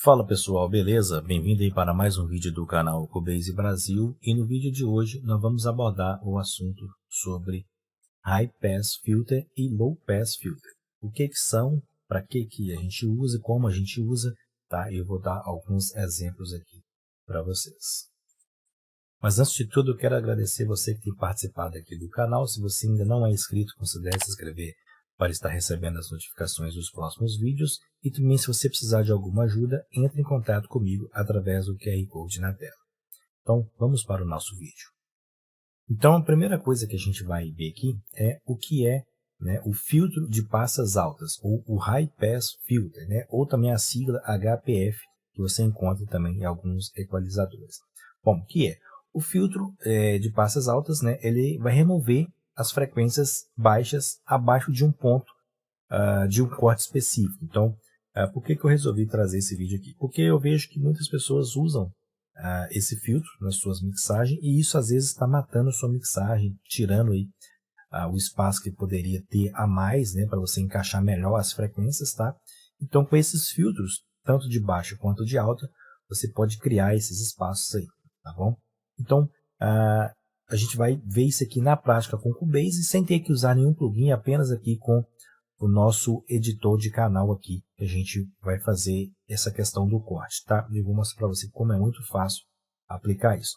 Fala pessoal, beleza? Bem-vindo aí para mais um vídeo do canal Cubase Brasil, e no vídeo de hoje nós vamos abordar o assunto sobre High Pass Filter e Low Pass Filter. O que são, para que a gente usa e como a gente usa, tá? Eu vou dar alguns exemplos aqui para vocês. Mas antes de tudo eu quero agradecer você que tem participado aqui do canal. Se você ainda não é inscrito, considere se inscrever para estar recebendo as notificações dos próximos vídeos, e também se você precisar de alguma ajuda, entre em contato comigo através do QR Code na tela. Então vamos para o nosso vídeo. Então a primeira coisa que a gente vai ver aqui é o que é, o filtro de passas altas, ou o High Pass Filter, ou também a sigla HPF, que você encontra também em alguns equalizadores. Bom, o que é? O filtro de passas altas, ele vai remover as frequências baixas abaixo de um ponto de um corte específico. Então, por que eu resolvi trazer esse vídeo aqui? Porque eu vejo que muitas pessoas usam esse filtro nas suas mixagens, e isso às vezes está matando a sua mixagem, tirando aí o espaço que poderia ter a mais, para você encaixar melhor as frequências, tá? Então, com esses filtros, tanto de baixa quanto de alta, você pode criar esses espaços aí, tá bom? Então, a gente vai ver isso aqui na prática com o Cubase, sem ter que usar nenhum plugin, apenas aqui com o nosso editor de canal aqui, que a gente vai fazer essa questão do corte, tá? Eu vou mostrar para você como é muito fácil aplicar isso.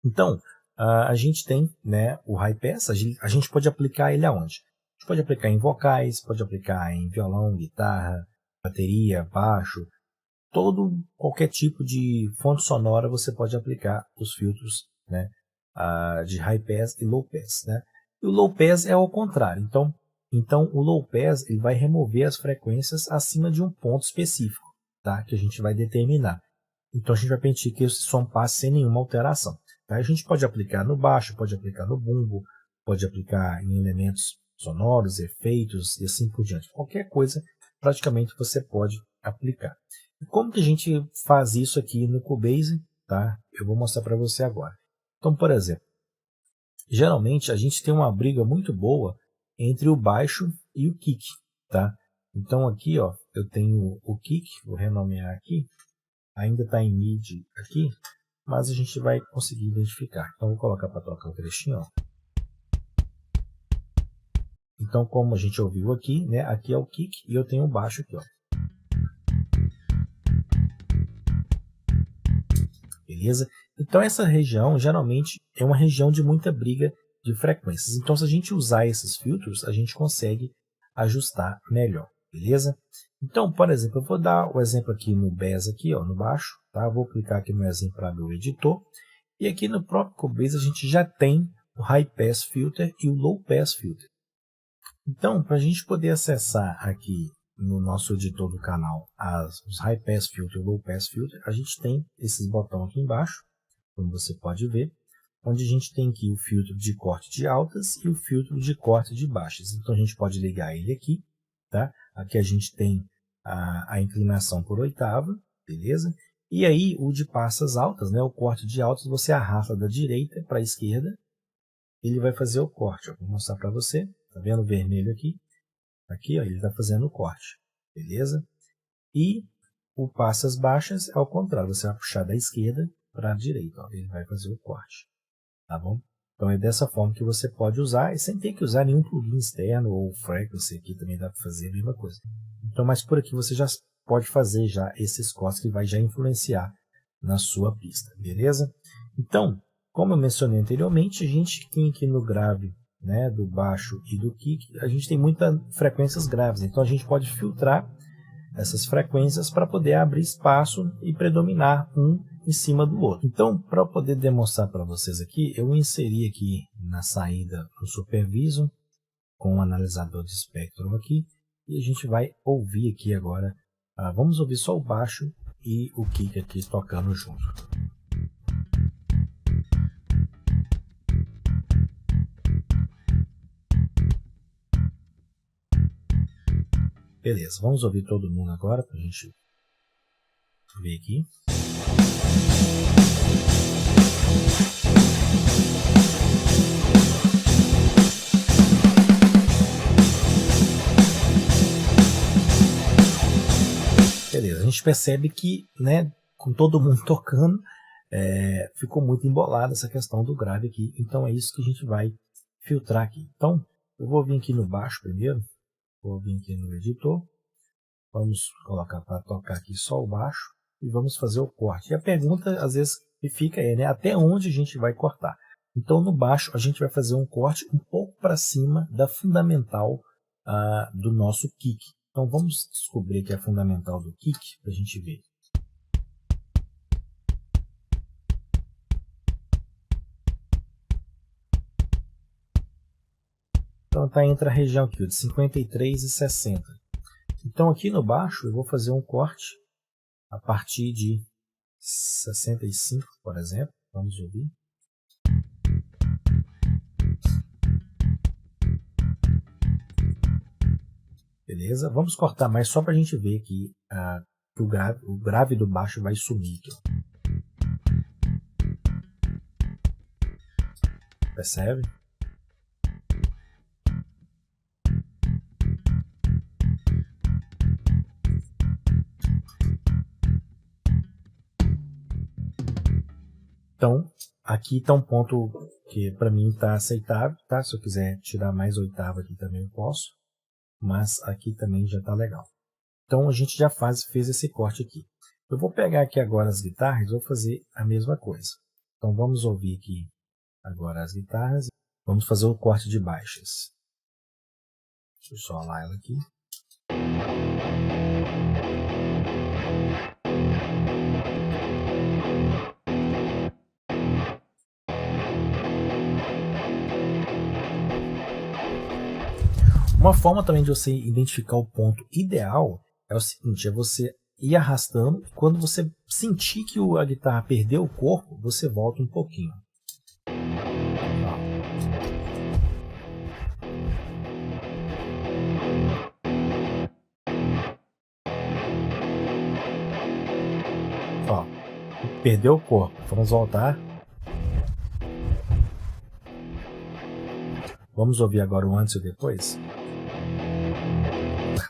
Então, a gente tem, o High Pass, a gente pode aplicar ele aonde? A gente pode aplicar em vocais, pode aplicar em violão, guitarra, bateria, baixo, qualquer tipo de fonte sonora você pode aplicar os filtros, de High Pass e Low Pass, E o Low Pass é ao contrário. Então o Low Pass ele vai remover as frequências acima de um ponto específico, tá? Que a gente vai determinar. Então a gente vai permitir que esse som passe sem nenhuma alteração, tá? A gente pode aplicar no baixo, pode aplicar no bumbo, pode aplicar em elementos sonoros, efeitos e assim por diante. Qualquer coisa praticamente você pode aplicar. E como que a gente faz isso aqui no Cubase, tá? Eu vou mostrar para você agora. Então, por exemplo, geralmente a gente tem uma briga muito boa entre o baixo e o kick, tá? Então aqui, ó, eu tenho o kick, vou renomear aqui, ainda está em mid aqui, mas a gente vai conseguir identificar. Então vou colocar para tocar o trechinho, ó. Então, como a gente ouviu aqui, aqui é o kick e eu tenho o baixo aqui, ó. Beleza? Então essa região geralmente é uma região de muita briga de frequências. Então se a gente usar esses filtros, a gente consegue ajustar melhor, beleza? Então, por exemplo, eu vou dar o exemplo aqui no Bass, aqui, ó, no baixo, tá? Vou clicar aqui no exemplo para meu editor. E aqui no próprio Cubase a gente já tem o High Pass Filter e o Low Pass Filter. Então, para a gente poder acessar aqui no nosso editor do canal os High Pass Filter e Low Pass Filter, a gente tem esses botões aqui embaixo, como você pode ver, onde a gente tem aqui o filtro de corte de altas e o filtro de corte de baixas. Então a gente pode ligar ele aqui, tá? Aqui a gente tem a inclinação por oitava, beleza? E aí o de passas altas, o corte de altas, você arrasta da direita para a esquerda, ele vai fazer o corte. Vou mostrar para você, tá vendo o vermelho aqui? Aqui, ó, ele está fazendo o corte, beleza? E o passas baixas é ao contrário, você vai puxar da esquerda para a direita, ó, ele vai fazer o corte, tá bom? Então é dessa forma que você pode usar, e sem ter que usar nenhum plugin externo ou frequency, aqui também dá para fazer a mesma coisa. Então, mas por aqui você já pode fazer já esses cortes que vai já influenciar na sua pista, beleza? Então, como eu mencionei anteriormente, a gente tem aqui no grave, do baixo e do kick, a gente tem muitas frequências graves, então a gente pode filtrar essas frequências para poder abrir espaço e predominar um em cima do outro. Então, para poder demonstrar para vocês aqui, eu inseri aqui na saída do Supervision com o analisador de espectro aqui, e a gente vai ouvir aqui agora, vamos ouvir só o baixo e o kick aqui tocando junto. Beleza, vamos ouvir todo mundo agora para a gente ver aqui. Beleza, a gente percebe que, né, com todo mundo tocando, ficou muito embolada essa questão do grave aqui. Então é isso que a gente vai filtrar aqui. Então eu vou vir aqui no baixo primeiro, vou vir aqui no editor, vamos colocar para tocar aqui só o baixo e vamos fazer o corte. E a pergunta às vezes que fica é, né, até onde a gente vai cortar? Então no baixo a gente vai fazer um corte um pouco para cima da fundamental do nosso kick. Então vamos descobrir aqui a fundamental do kick para a gente ver. Então está entre a região aqui, de 53 e 60. Então aqui no baixo eu vou fazer um corte a partir de 65, por exemplo. Vamos ouvir. Beleza? Vamos cortar mais só para a gente ver aqui que o grave do baixo vai sumir aqui. Percebe? Então, aqui está um ponto que para mim está aceitável, tá? Se eu quiser tirar mais oitava aqui também eu posso, mas aqui também já está legal. Então a gente já fez esse corte aqui. Eu vou pegar aqui agora as guitarras e vou fazer a mesma coisa. Então vamos ouvir aqui agora as guitarras. Vamos fazer o corte de baixas. Deixa eu solar ela aqui. Uma forma também de você identificar o ponto ideal é o seguinte, é você ir arrastando, e quando você sentir que a guitarra perdeu o corpo, você volta um pouquinho. Ó, perdeu o corpo, vamos voltar. Vamos ouvir agora o antes e o depois?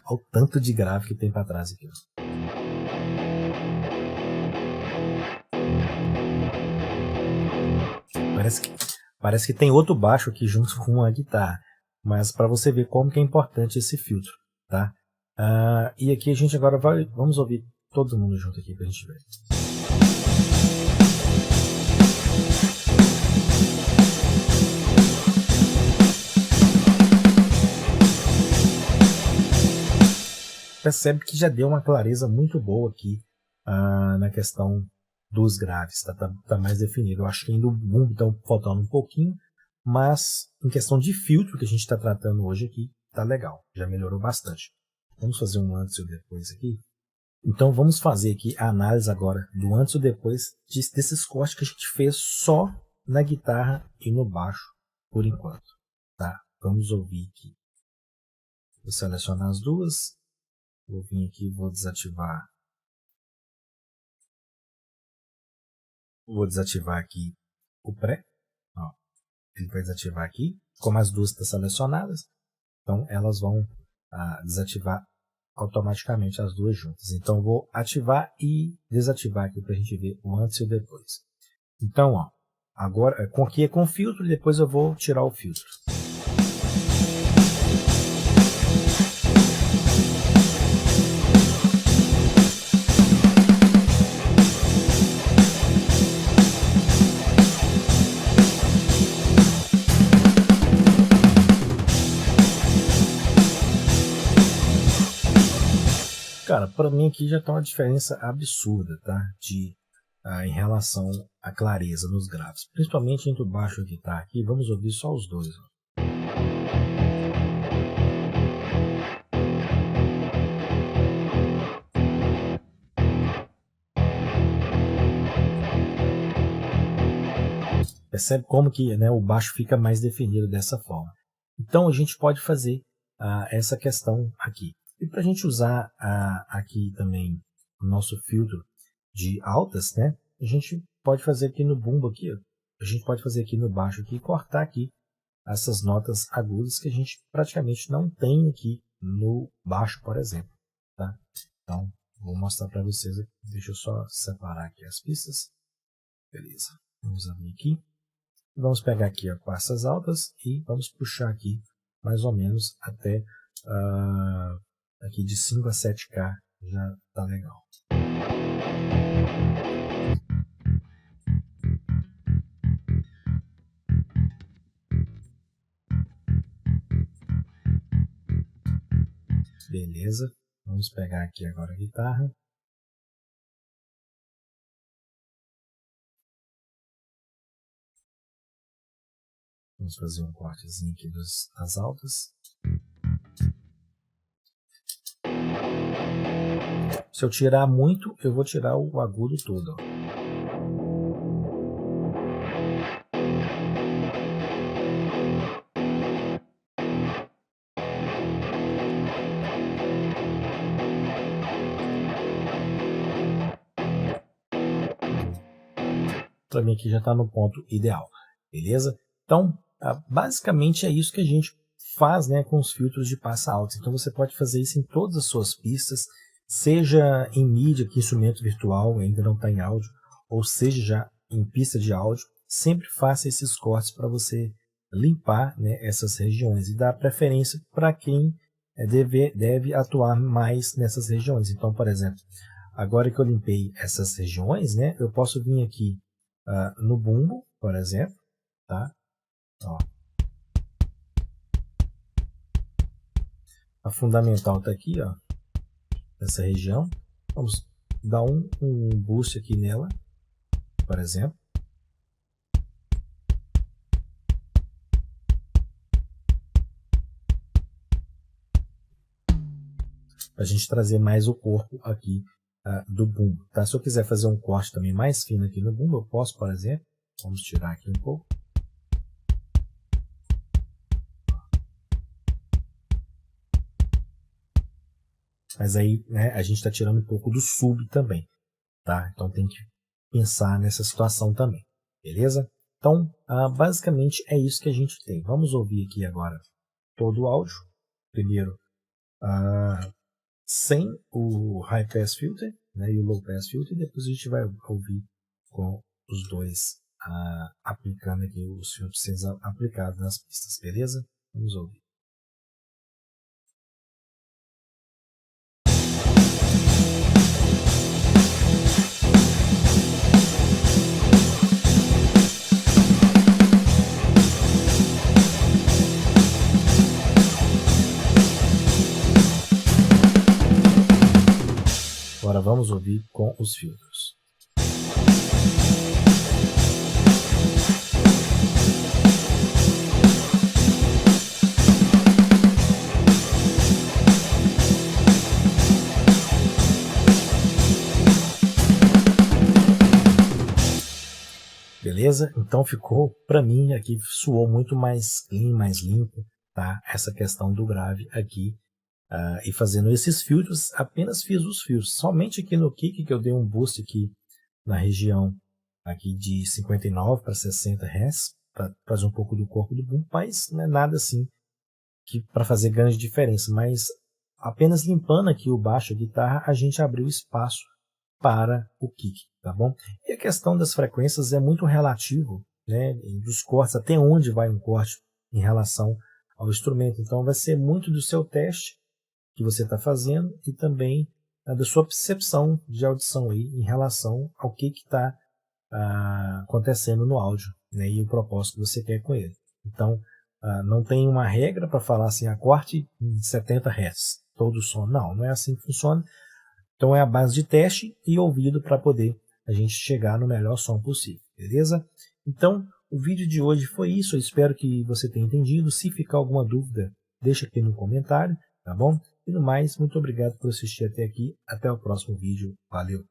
Olha o tanto de grave que tem para trás aqui. Parece que tem outro baixo aqui junto com a guitarra, mas para você ver como que é importante esse filtro, tá? E aqui a gente agora vamos ouvir todo mundo junto aqui para a gente ver. Percebe que já deu uma clareza muito boa aqui na questão dos graves, tá mais definido. Eu acho que ainda o bumbo está faltando um pouquinho, mas em questão de filtro que a gente está tratando hoje aqui, tá legal, já melhorou bastante. Vamos fazer um antes e um depois aqui. Então vamos fazer aqui a análise agora do antes e depois desses cortes que a gente fez só na guitarra e no baixo por enquanto. Tá? Vamos ouvir aqui. Vou selecionar as duas. Vou vir aqui e vou desativar. Vou desativar aqui o pré. Ó, ele vai desativar aqui. Como as duas estão selecionadas, então elas vão desativar automaticamente as duas juntas. Então vou ativar e desativar aqui para a gente ver o antes e o depois. Então, ó, agora aqui é com filtro e depois eu vou tirar o filtro. Cara, para mim aqui já está uma diferença absurda, tá? Em relação à clareza nos graves. Principalmente entre o baixo e a guitarra aqui. Vamos ouvir só os dois. Ó. Percebe como que, né, o baixo fica mais definido dessa forma. Então a gente pode fazer essa questão aqui. E para a gente usar aqui também o nosso filtro de altas, né? A gente pode fazer aqui no bumbo aqui, ó. A gente pode fazer aqui no baixo aqui, cortar aqui essas notas agudas que a gente praticamente não tem aqui no baixo, por exemplo, tá? Então Vou mostrar para vocês aqui. Deixa eu só separar aqui as pistas. Beleza. Vamos abrir aqui. Vamos pegar aqui as passas altas e vamos puxar aqui mais ou menos até aqui de 5 a 7K. Já tá legal. Beleza. Vamos pegar aqui agora a guitarra. Vamos fazer um cortezinho aqui das altas. Se eu tirar muito, eu vou tirar o agudo todo. Ó. Para mim aqui já está no ponto ideal, beleza? Então, basicamente é isso que a gente faz, né, com os filtros de passa altos. Então você pode fazer isso em todas as suas pistas, seja em mídia, que instrumento virtual ainda não está em áudio, ou seja já em pista de áudio, sempre faça esses cortes para você limpar, né, essas regiões e dar preferência para quem deve atuar mais nessas regiões. Então, por exemplo, agora que eu limpei essas regiões, né, eu posso vir aqui no bumbo, por exemplo, tá? Ó. A fundamental está aqui, ó, nessa região. Vamos dar um boost aqui nela, por exemplo. Para a gente trazer mais o corpo aqui do bumbo, tá? Se eu quiser fazer um corte também mais fino aqui no bumbo, eu posso, por exemplo, vamos tirar aqui um pouco. Mas aí, né, a gente está tirando um pouco do sub também, tá? Então tem que pensar nessa situação também, beleza? Então, basicamente é isso que a gente tem. Vamos ouvir aqui agora todo o áudio. Primeiro, sem o High Pass Filter, né, e o Low Pass Filter, e depois a gente vai ouvir com os dois aplicando aqui os filtros sendo aplicados nas pistas, beleza? Vamos ouvir. Agora vamos ouvir com os filtros. Beleza? Então ficou, para mim, aqui soou muito mais clean, mais limpo, tá? Essa questão do grave aqui. E fazendo esses filtros, apenas fiz os filtros. Somente aqui no kick que eu dei um boost aqui na região aqui de 59 para 60 Hz, para fazer um pouco do corpo do boom, mas não é nada assim que para fazer grande diferença. Mas apenas limpando aqui o baixo, a guitarra, a gente abriu espaço para o kick, tá bom? E a questão das frequências é muito relativo, né? Dos cortes, até onde vai um corte em relação ao instrumento. Então vai ser muito do seu teste que você está fazendo e também da sua percepção de audição aí em relação ao que está acontecendo no áudio, né, e o propósito que você quer com ele. Então, não tem uma regra para falar assim, corte em 70 Hz, todo o som. Não é assim que funciona. Então é a base de teste e ouvido para poder a gente chegar no melhor som possível, beleza? Então, o vídeo de hoje foi isso. Eu espero que você tenha entendido. Se ficar alguma dúvida, deixa aqui no comentário, tá bom? E no mais, muito obrigado por assistir até aqui. Até o próximo vídeo. Valeu!